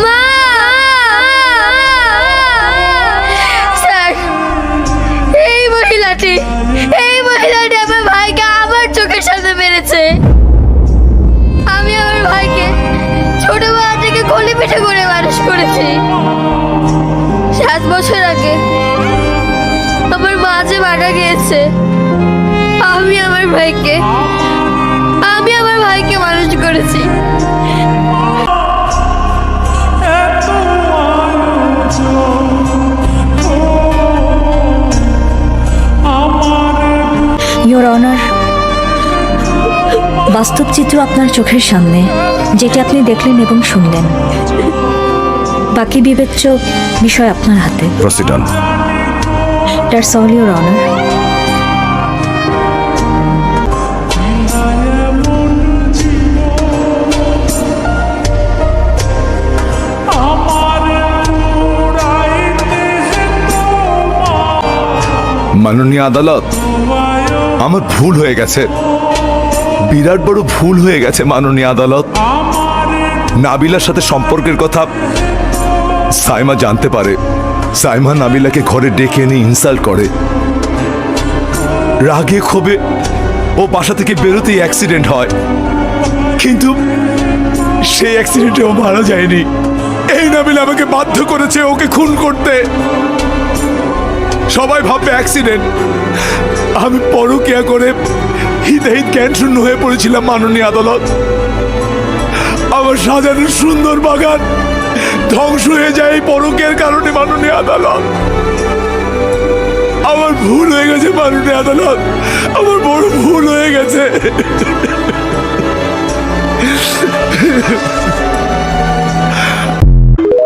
মা! স্যার, এই মহিলাটি আমার ভাইকে আমার চোখের সামনে মেরেছে। আমি আমার ভাইকে ছোটবেলা থেকে গলি পিঠে করে মানুষ করেছি। 7 বছর আগে আমার মা যে মারা গিয়েছে, আমি আমার ভাইকে মানুষ করেছি। ইয়োর অনার, বাস্তব চিত্র আপনার চোখের সামনে, যেটি আপনি দেখলেন এবং শুনলেন। বাকি বিবেচ্য বিষয় আপনার হাতে। Proceed on. That's all your honour. মাননীয় আদালত, আমার ভুল হয়ে গেছে, বিরাট বড় ভুল হয়ে গেছে মাননীয় আদালত। নাবিলার সাথে সম্পর্কের কথা সাইমা জানতে পারে। সাইমা নাবিলাকে ঘরে ডেকে এনে ইনসাল্ট করে। রাগে ক্ষোভে ও বাসা থেকে বেরোতেই অ্যাক্সিডেন্ট হয়, কিন্তু সেই অ্যাক্সিডেন্টে ও মারা যায়নি। এই নাবিলা আমাকে বাধ্য করেছে ওকে খুন করতে। সবাই ভাববে অ্যাক্সিডেন্ট। আমি পরকিয়া করে হিতাহিত জ্ঞান শূন্য হয়ে পড়েছিলাম মাননীয় আদালত। আমার সাজানো সুন্দর বাগান ধ্বংস হয়ে যায় এই পরকিয়ার কারণে মাননীয় আদালত। আমার ভুল হয়ে গেছে মাননীয় আদালত, আমার বড় ভুল হয়ে গেছে।